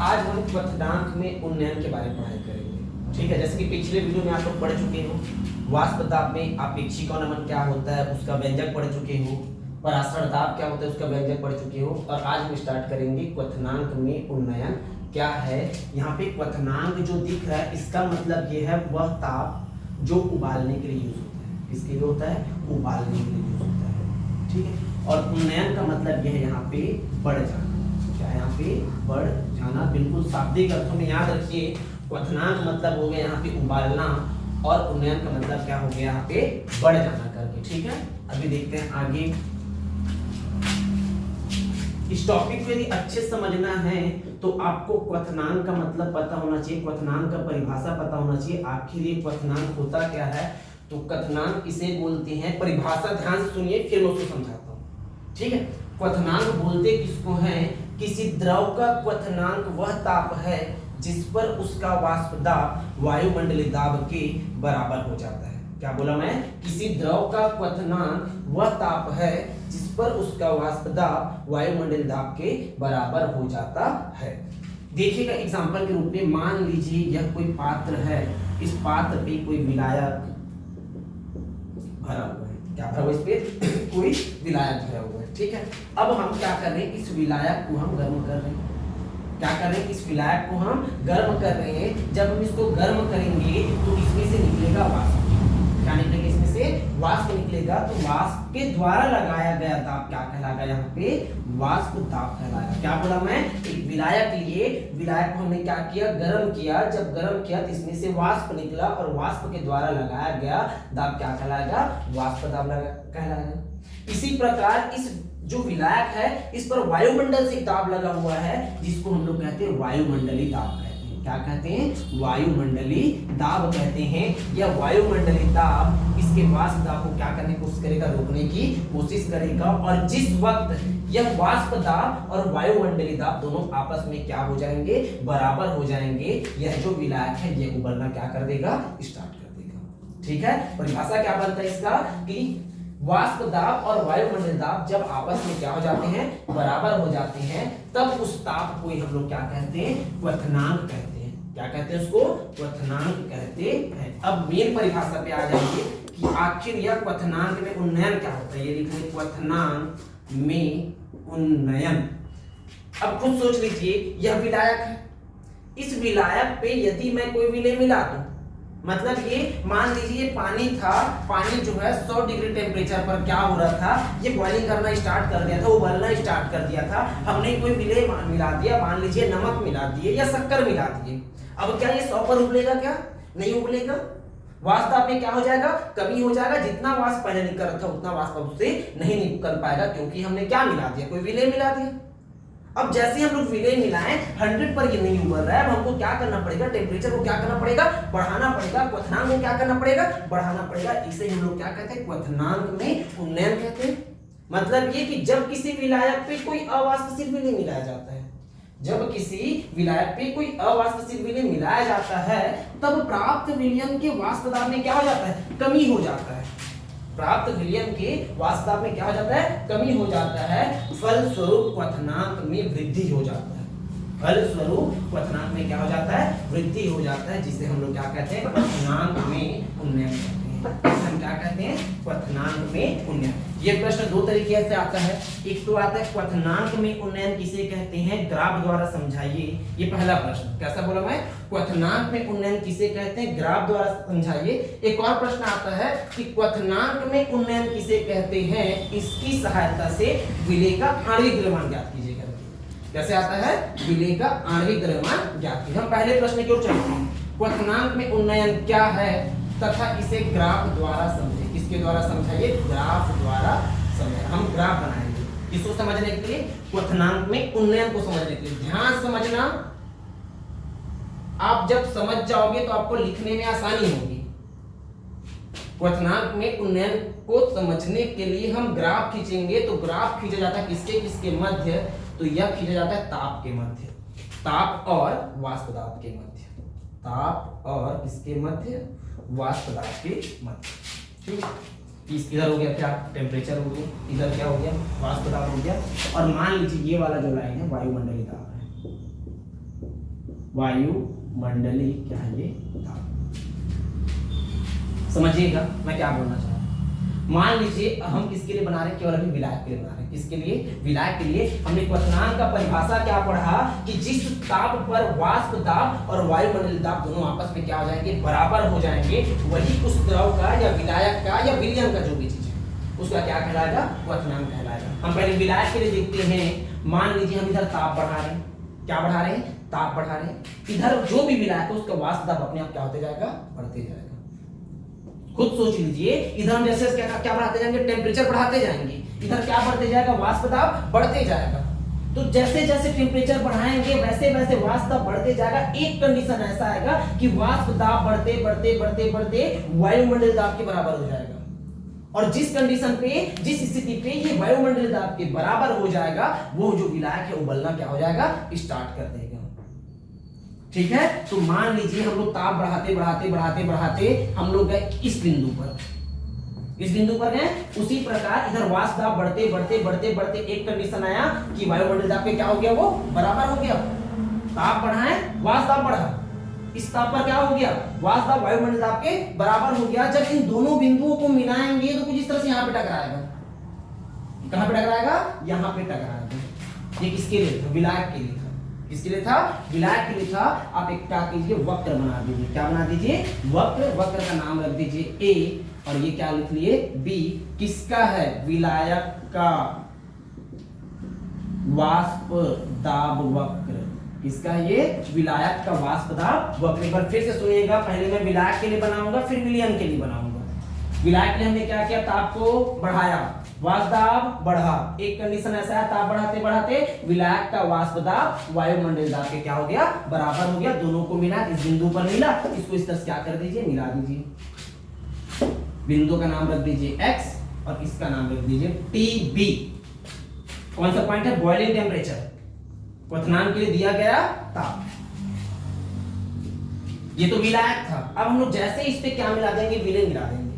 आज हम क्वथनांक में उन्नयन के बारे में पढ़ाई करेंगे। ठीक है, जैसे कि पिछले वीडियो में आप लोग पढ़ चुके हो, वाष्प दाब में अपेक्षिका नमन क्या होता है उसका व्यंजक पढ़ चुके हो, परासरण दाब क्या होता है उसका व्यंजक पढ़ चुके हो। और आज हम स्टार्ट करेंगे क्वथनांक में उन्नयन क्या है। यहाँ पे क्वथनांक जो दिख रहा है इसका मतलब ये है वह ताप जो उबालने के लिए यूज होता है। किसके लिए होता है? उबालने के लिए यूज होता है। ठीक है, और उन्नयन का मतलब यह है यहाँ पे बढ़ जाना। क्या है? यहाँ पे बढ़ जाना। बिल्कुल शाब्दिक अर्थों में याद रखिए, क्वथनांक मतलब हो गया यहाँ पे उबालना और उन्नयन का मतलब क्या हो गया यहाँ पे बढ़ जाना करके। ठीक है, अभी देखते हैं आगे। इस टॉपिक को यदि अच्छे समझना है तो आपको क्वथनांक का मतलब पता होना चाहिए, क्वथनांक का परिभाषा पता होना चाहिए। आखिर ये क्वथनांक होता क्या है? तो क्वथनांक किसे बोलते हैं, परिभाषा ध्यान से सुनिए फिर मैं उसको समझाता हूँ। ठीक है, क्वथनांक बोलते किसको हैं? किसी द्रव का क्वथनांक वह ताप है जिस पर उसका वाष्प दाब वायुमंडलीय दाब के बराबर हो जाता है। क्या बोला मैं? किसी द्रव का क्वथनांक वह ताप है जिस पर उसका वाष्प दाब वायुमंडलीय दाब के बराबर हो जाता है। देखिएगा एग्जांपल के रूप में, मान लीजिए यह कोई पात्र है, इस पात्र पे कोई विलायक भरा हुआ है। क्या भरा हुआ? इस पे कोई विलायक भरा हुआ है। ठीक है, अब हम क्या कर रहे हैं? इस विलायक को हम गर्म कर रहे हैं। क्या कर रहे हैं? इस विलायक को हम गर्म कर रहे हैं। जब हम इसको गर्म करेंगे तो इसमें से निकलेगा वाष्प। क्या निकलेगा? इसमें से वाष्प निकलेगा। तो वाष्प के द्वारा लगाया गया दाब क्या कहलाएगा? यहाँ पे वाष्प दाब कहलाएगा। क्या बोला मैं? एक विलायक लिए, विलायक को हमने क्या किया? गर्म किया। जब गर्म किया तो इसमें से वाष्प निकला और वाष्प के द्वारा लगाया गया दाब क्या कहलाएगा? वाष्प दाब कहलाएगा। इसी प्रकार इस जो विलायक है इस पर वायुमंडल से दाब लगा हुआ है जिसको हम लोग कहते हैं वायुमंडलीय दाब कहते हैं। क्या कहते हैं? वायुमंडलीय दाब कहते हैं। यह वायुमंडलीय दाब इसके वाष्प दाब को क्या करने की कोशिश करेगा? रोकने की कोशिश करेगा। और जिस वक्त यह वाष्प दाब और वायुमंडलीय दाब दोनों आपस में क्या हो जाएंगे? बराबर हो जाएंगे, यह जो विलायक है यह उबलना क्या कर देगा? स्टार्ट कर देगा। ठीक है, परिभाषा क्या बनता है इसका कि वाष्प दाब और वायुमंडलीय दाब जब आपस में क्या हो जाते हैं? बराबर हो जाते हैं, तब उस ताप को हम लोग क्या कहते हैं? क्वथनांक कहते हैं। क्या कहते हैं? उसको क्वथनांक कहते हैं। अब मेन परिभाषा पे आ जाएंगे कि आखिर यह क्वथनांक में उन्नयन क्या होता है। ये लिख लें, क्वथनांक में उन्नयन। अब खुद सोच लीजिए, यह विलायक है, इस विलायक पे यदि मैं कोई विलेय मिला दूं, मतलब ये मान लीजिए पानी था, पानी जो है 100 डिग्री टेम्परेचर पर क्या हो रहा था? ये बॉइलिंग करना स्टार्ट कर दिया था, उबलना स्टार्ट कर दिया था। हमने कोई विलेय मिला दिया, मान लीजिए नमक मिला दिए या शक्कर मिला दिए। अब क्या ये 100 पर उबलेगा? क्या नहीं उबलेगा। वाष्प दाब में क्या हो जाएगा? कमी हो जाएगा। जितना वाष्प पहले निकल रहा था उतना वाष्प अब उससे नहीं निकल पाएगा, क्योंकि हमने क्या मिला दिया? कोई विलेय मिला दिया। अब जैसे हम लोग विलेय मिलाएं 100 पर ये नहीं उबल रहा है, अब हमको क्या करना पड़ेगा? टेम्परेचर को क्या करना पड़ेगा? बढ़ाना पड़ेगा। क्वथनांक को क्या करना पड़ेगा? बढ़ाना पड़ेगा। इसे हम लोग क्या कहते हैं? क्वथनांक में उन्नयन कहते हैं। मतलब ये कि जब किसी विलायक पे कोई अवाष्पशील विलेय मिलाया जाता है, जब किसी विलायक पे कोई अवाष्पशील विलेय मिलाया जाता है, तब प्राप्त विलयन के वाष्प दाब में क्या हो जाता है? कमी हो जाता है। प्राप्त विलयन के वाष्प दाब में क्या हो जाता है? कमी हो जाता है। फलस्वरूप क्वथनांक में वृद्धि हो जाता है। फलस्वरूप क्वथनांक में क्या हो जाता है? वृद्धि हो जाता है, जिसे हम लोग क्या कहते हैं? क्वथनांक में उन्नयन कहते हैं। हम क्या कहते हैं? क्वथनांक में उन्नयन। ये प्रश्न दो तरीके से आता है। एक तो आता है क्वथनांक में उन्नयन किसे कहते हैं? ग्राफ द्वारा समझाइए। ये पहला प्रश्न। कैसा बोला मैं? क्वथनांक में उन्नयन किसे कहते हैं? ग्राफ द्वारा समझाइए। एक और प्रश्न आता है कि क्वथनांक में उन्नयन किसे कहते हैं? इसकी सहायता से विलेय का आणविक द्रव्यमान ज्ञात कीजिए। कैसे आता है? विलेय का आणविक द्रव्यमान ज्ञात कीजिए। हम पहले प्रश्न की ओर चलते हैं। क्वथनांक में उन्नयन क्या है तथा इसे ग्राफ द्वारा समझे। किसके द्वारा समझाइए? ग्राफ द्वारा समझे। हम ग्राफ बनाएंगे किसको समझने के लिए? क्वथनांक में उन्नयन को समझने के लिए। ध्यान समझना, आप जब समझ जाओगे तो आपको लिखने में आसानी होगी। क्वथनांक में उन्नयन को समझने के लिए हम ग्राफ खींचेंगे। तो ग्राफ खींचा जाता है किसके किसके मध्य? तो यह खींचा जाता है ताप के मध्य, ताप और वाष्प दाब के मध्य। ताप और इसके मध्य, वाष्प दाब के मध्य। ठीक है, इधर हो गया क्या? टेम्परेचर हो गया। इधर क्या हो गया? वाष्प दाब हो गया। और मान लीजिए ये वाला जो लाइन है वायुमंडलीय दाब है। वायुमंडलीय क्या है ये दाब। समझिएगा मैं क्या बोलना चाह रहा हूं। मान लीजिए हम किसके लिए बना रहे हैं, केवल अभी विलायक के लिए बना रहे हैं। किसके लिए, विलायक के लिए। हमने क्वथनांक का परिभाषा क्या पढ़ा कि जिस ताप पर वाष्प दाब और वायुमंडलीय दाब दोनों आपस में क्या हो जाएंगे, बराबर हो जाएंगे, वही उस द्रव का या विलायक का या विलयन का जो भी चीज है उसका क्या कहलाएगा, क्वथनांक कहलाएगा। हम पहले विलायक के लिए देखते हैं। मान लीजिए हम इधर ताप बढ़ा रहे हैं, क्या बढ़ा रहे हैं, ताप बढ़ा रहे हैं। इधर जो भी विलायक है उसका वाष्प दाब अपने आप क्या होते जाएगा, बढ़ते जाएगा। खुद सोच लीजिए, इधर हम जैसे क्या बढ़ाते जाएंगे, टेम्परेचर बढ़ाते जाएंगे, इधर क्या बढ़ते जाएगा, वाष्प दाब बढ़ते जाएगा। तो जैसे जैसे टेम्परेचर बढ़ाएंगे वैसे वैसे वाष्प दाब बढ़ते जाएगा। एक कंडीशन ऐसा आएगा कि वाष्प दाब बढ़ते बढ़ते बढ़ते बढ़ते वायुमंडलीय दाब के बराबर हो जाएगा। और जिस कंडीशन पे, जिस स्थिति पे ये वायुमंडलीय दाब के बराबर हो जाएगा, वो जो विलायक है उबलना क्या हो जाएगा, स्टार्ट कर देगा। ठीक है, तो मान लीजिए हम लोग ताप बढ़ाते बढ़ाते बढ़ाते बढ़ाते हम लोग गए इस बिंदु पर, इस बिंदु पर गए। उसी प्रकार इधर वाष्प दाब बढ़ते बढ़ते बढ़ते बढ़ते एक कंडीशन आया कि वायुमंडलीय दाब पे क्या हो गया, वो बराबर हो गया। ताप बढ़ाए, वाष्प दाब बढ़ा, इस ताप पर क्या हो गया, वाष्प दाब वायुमंडलीय दाब के बराबर हो गया। जब इन दोनों बिंदुओं को मिलाएंगे तो कुछ इस तरह से यहाँ पे टकराएगा। कहां पे टकराएगा, यहाँ पे टकराएगा। ये किसके लिए था, विलायक के लिए था। किसके लिए था, विलायक के लिए था। आप एक क्या कीजिए, वक्र बना दीजिए। क्या बना दीजिए, वक्र। वक्र का नाम रख दीजिए ए और ये क्या लिख लिए, बी। किसका है, विलायक का वाष्प दाब वक्र। किसका, ये विलायक का वाष्प दाब वक्र। एक बार फिर से सुनिएगा, पहले मैं विलायक के लिए बनाऊंगा, फिर विलयन के लिए बनाऊंगा। विलायक के लिए हमने क्या किया, ताप को बढ़ाया, वाष्प दाब बढ़ा। एक कंडीशन ऐसा है, ताप बढ़ाते बढ़ाते विलायक का वाष्प दाब वायुमंडलीय दाब के क्या हो गया, बराबर हो गया। दोनों को मिला, इस बिंदु पर मिला, इसको इस तरह से क्या कर दीजिए, मिला दीजिए। बिंदु का नाम रख दीजिए x और इसका नाम रख दीजिए TB। कौन सा पॉइंट है, बॉइलिंग टेम्परेचर। क्वथनांक के लिए दिया गया ताप। ये तो विलायक था। अब हम लोग जैसे इस पे क्या मिला देंगे, विलय मिला देंगे।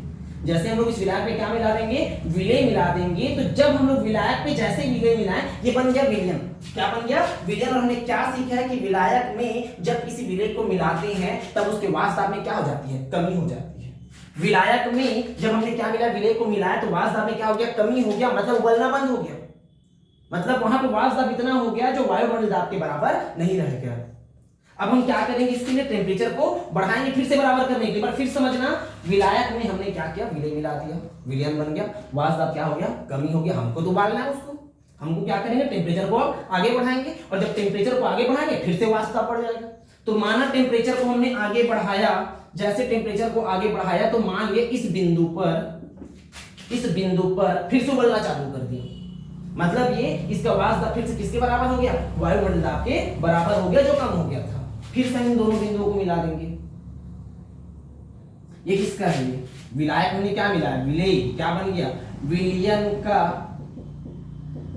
जैसे हम लोग इस विलायक पे क्या मिला देंगे, विलय मिला देंगे। तो जब हम लोग विलायक पे जैसे विलय मिलाएं, ये बन गया विलयन। क्या बन गया, विलयन। और हमने क्या सीखा है कि विलायक में जब किसी विलय को मिलाते हैं तब उसके वाष्प दाब में क्या हो जाती है, कमी हो जाती है। विलायक में जब हमने क्या मिला, विलय को मिलाया तो वाष्प दाब में क्या हो गया, कमी हो गया, मतलब उबलना बंद हो गया। मतलब वहां पे वाष्प दाब इतना हो गया जो वायुमंडलीय दाब के बराबर नहीं रह गया। अब हम क्या करेंगे, इसके लिए टेम्परेचर को बढ़ाएंगे फिर से बराबर करने के लिए। फिर समझना, विलायक में हमने क्या किया, विलय मिला दिया, विलयन बन गया, वाष्प दाब क्या हो गया, कमी हो गया। हमको तो उबालना है उसको, हमको क्या करेंगे, टेम्परेचर को आगे बढ़ाएंगे। और जब टेम्परेचर को आगे बढ़ाएंगे फिर से वाष्प दाब बढ़ जाएगा। तो माना टेम्परेचर को हमने आगे बढ़ाया, जैसे टेम्परेचर को आगे बढ़ाया तो मान लिए इस बिंदु पर फिर से उबलना चालू कर दिया। मतलब ये इसका वाष्प दाब फिर से किसके बराबर हो गया, वायुमंडलीय दाब के बराबर हो गया, जो कम हो गया था। फिर से इन दोनों बिंदुओं को मिला देंगे। ये किसका है, ये विलायक हमने क्या मिलाया, विलय। क्या बन गया, विलयन का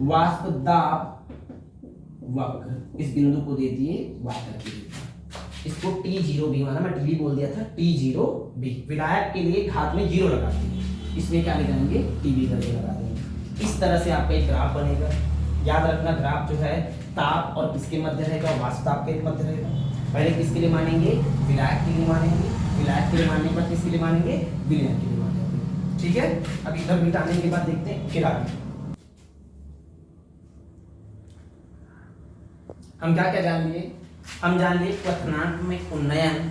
वाष्प दाब वक्र। इस बिंदु को दे दिए वाटर के लिए, इसको T0B माना, मैं TB बोल दिया था, T0B। विलायक के लिए घात में 0 लगा देंगे, इसमें क्या लगाएंगे, TB करके लगा देंगे। इस तरह से आपका एक ग्राफ बनेगा। याद रखना, ग्राफ जो है ताप और किसके मध्य रहेगा, वाष्प दाब के मध्य रहेगा। पहले किसके लिए मानेंगे, विलायक के लिए मानेंगे। विलायक के लिए मानने के बाद किसके लिए मानेंगे, विलयन के लिए मानेंगे। ठीक है, अब इधर मिटाने के बाद देखते हैं फिर आगे हम क्या क्या जान लिए। हम जान लिए क्वथनांक में उन्नयन।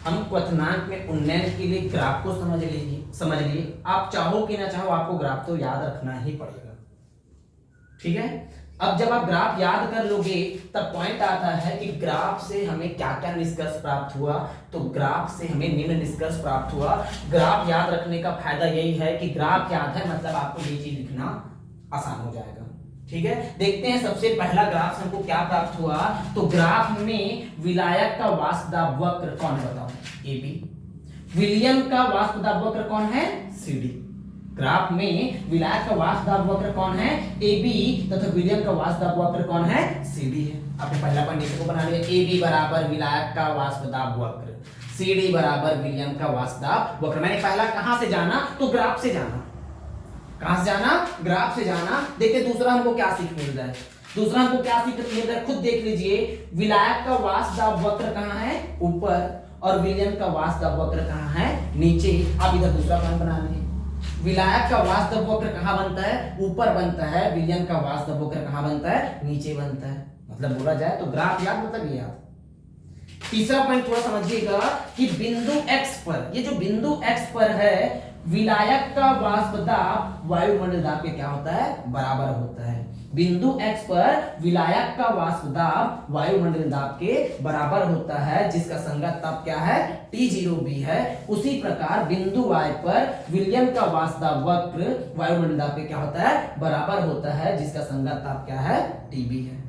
हम क्वथनांक में उन्नयन के लिए ग्राफ को समझ लिए। आप चाहो कि ना चाहो आपको ग्राफ तो याद रखना ही पड़ेगा। ठीक है, अब जब आप ग्राफ याद कर लोगे तब पॉइंट आता है कि ग्राफ से हमें क्या क्या निष्कर्ष प्राप्त हुआ। तो ग्राफ से हमें निम्न निष्कर्ष प्राप्त हुआ। ग्राफ याद रखने का फायदा यही है कि ग्राफ याद है मतलब आपको ये चीज लिखना आसान हो जाएगा। ठीक है, देखते हैं सबसे पहला ग्राफ से हमको क्या प्राप्त हुआ। तो ग्राफ में विलायक का वाष्प दाब वक्र कौन है, बताओ, AB। विलयन का वाष्प दाब वक्र कौन है, CD। ग्राफ में विलायक का वाष्प दाब वक्र कौन है, AB, तथा विलयन का वाष्प दाब वक्र कौन है, CD है। आपने पहला कंडीशन को बना लिया, AB बराबर विलायक का वाष्प दाब वक्र, CD बराबर विलयन का वाष्प दाब वक्र। मैंने पहला कहां से जाना, तो ग्राफ से जाना। कहां से जाना, ग्राफ से जाना। देखिए दूसरा हमको क्या सीख मिल रहा है, दूसरा हमको क्या सीख रही है, खुद देख लीजिए, विलायक का वासदाब वक्र कहाँ है, ऊपर, और विलयन का वासदाब वक्र कहाँ है, नीचे। आप इधर दूसरा पॉइंट बना लेंगे, विलायक का वासदाब वक्र कहाँ बनता है, ऊपर बनता है, विलयन का वासदाब वक्र कहाँ बनता है, नीचे बनता है। मतलब बोला जाए तो ग्राफ याद, मतलब ये याद। तीसरा पॉइंट थोड़ा समझिएगा कि बिंदु x पर, ये जो बिंदु x पर है, विलायक का वाष्प दाब वायुमंडल दाब के क्या होता है, बराबर होता है। बिंदु x पर विलायक का वाष्प दाब वायुमंडल दाब के बराबर होता है, जिसका संगत ताप क्या है, T0b है। उसी प्रकार बिंदु y पर विलयन का वाष्प दाब वक्र वायुमंडल दाब के क्या होता है, बराबर होता है, जिसका संगत ताप क्या है, Tb है।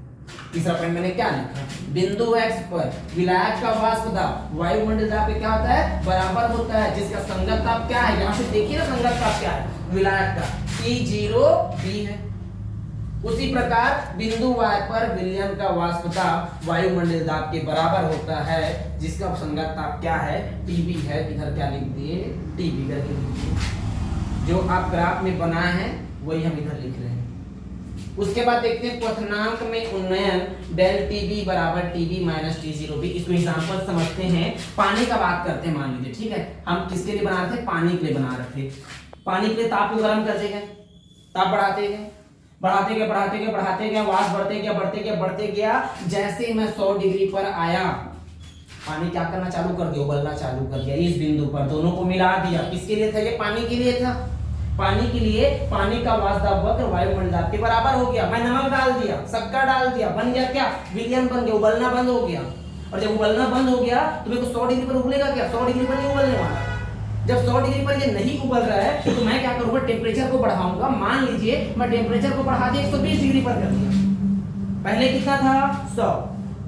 तीसरा पॉइंट मैंने क्या लिखा, बिंदु x पर विलायक का वाष्प दाब वायुमंडल दाब पे क्या होता है, बराबर होता है, जिसका संगत ताप क्या है, यहां से देखिए ना, संगत ताप क्या है, विलायक का T0b है। उसी प्रकार बिंदु y पर विलयन का वाष्प दाब वायुमंडल दाब के बराबर होता है, जिसका संगत ताप क्या है, Tb है। इधर क्या लिख दिए, Tb करके लिखिए, जो आप ग्राफ में बनाए हैं वही हम इधर लिख रहे हैं। उसके बाद देखते हैं क्वथनांक में उन्नयन डेल टीबी बराबर टीबी माइनस T0b। इसको एग्जांपल समझते हैं, पानी का बात करते हैं, मान लीजिए, ठीक है, हम किसके लिए बना रहे थे, पानी के लिए बना रहे थे। पानी के लिए ताप को गर्म करते गए, ताप बढ़ाते गए, बढ़ाते गए, बढ़ाते गए, बढ़ाते गए, वाष्प बढ़ते गया, बढ़ते गया, बढ़ते गया। जैसे मैं 100 डिग्री पर आया, पानी क्या करना चालू कर दिया, उबलना चालू कर दिया। इस बिंदु पर दोनों को मिला दिया, किसके लिए था, ये पानी के लिए था। पानी के लिए पानी का वाष्पदाब वक्र वायुमंडल दाब के बराबर हो गया। मैं नमक डाल दिया, शक्कर डाल दिया, बन गया क्या, विलयन बन गया, उबलना बंद हो गया। और जब उबलना बंद हो गया तो मेरे को 100 डिग्री पर उबलेगा क्या, 100 डिग्री पर नहीं उबलने वाला। जब 100 डिग्री पर ये नहीं उबल रहा है तो मैं क्या करूंगा, टेम्परेचर को बढ़ाऊंगा। मान लीजिए मैं टेम्परेचर को बढ़ा दिया 120 डिग्री पर कर दिया। पहले कितना था, 100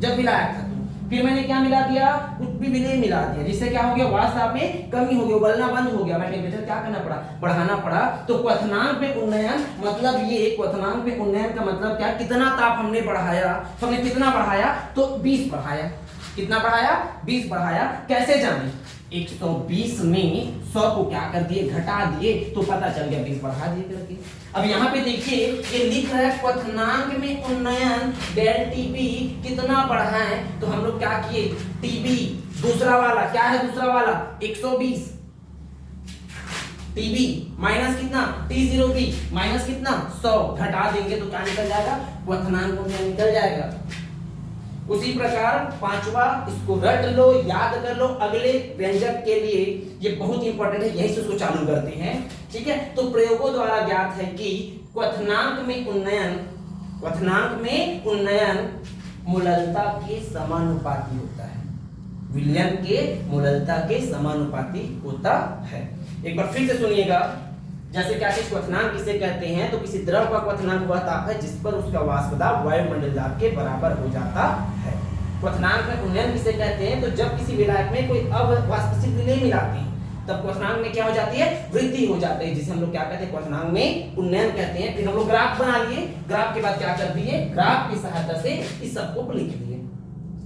जब विलायक था, फिर मैंने क्या मिला दिया, कुछ भी विलय मिला दिया, जिससे क्या हो गया, वाष्प दाब में कमी हो गई, उबलना बंद हो गया। मैं टेम्परेचर क्या करना पड़ा, बढ़ाना पड़ा। तो क्वथनांक पे उन्नयन मतलब ये, क्वथनांक पे उन्नयन का मतलब क्या, कितना ताप हमने बढ़ाया, हमने कितना बढ़ाया, तो 20 बढ़ाया। कितना बढ़ाया, 20 बढ़ाया। कैसे जाने, 120 में 100 को क्या कर दिए, घटा दिए, तो पता चल गया 20 बढ़ा दिए करके। अब यहाँ पे देखिए ये लिख रहा है क्वथनांक में उन्नयन डेल टीबी कितना बढ़ाएं, तो हम लोग क्या किए, टीबी दूसरा वाला क्या है, दूसरा वाला 120, टीबी माइनस कितना, T0b माइनस कितना 100, घटा देंगे तो क्या निकल जाएगा, क्वथनांक निकल जाएगा। उसी प्रकार पांचवा, इसको रट लो, याद कर लो, अगले व्यंजक के लिए ये बहुत इंपॉर्टेंट है, यही से उसको चालू करते हैं, ठीक है। तो प्रयोगों द्वारा ज्ञात है कि क्वथनांक में उन्नयन मूललता के समानुपाती होता है, विलयन के मूललता के समानुपाती होता है। एक बार फिर से सुनिएगा, जैसे क्या चीज क्वथनांक किसे कहते हैं, तो किसी द्रव का क्वथनांक वह ताप है जिस पर उसका वाष्प दाब वायुमंडल दाब के बराबर हो जाता है। क्वथनांक में उन्नयन किसे कहते हैं, तो जब किसी विलायक में कोई अवाष्पशील विलय मिलाती है तब क्वथनांक में क्या हो जाती है, वृद्धि हो जाती है, जिसे हम लोग क्या कहते हैं, क्वथनांक में उन्नयन कहते हैं। फिर हम लोग ग्राफ बना लिए, ग्राफ के बाद क्या कर दिए, ग्राफ की सहायता से इस सबको लिख दिए।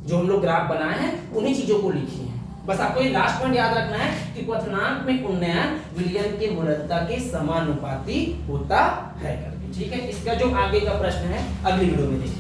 जो हम लोग ग्राफ बनाए हैं उन्हीं चीजों को लिखिए। बस आपको ये लास्ट पॉइंट याद रखना है कि क्वथनांक में उन्नयन विलयन के मूललता के समानुपाती होता है करके, ठीक है। इसका जो आगे का प्रश्न है अगली वीडियो में देखिए।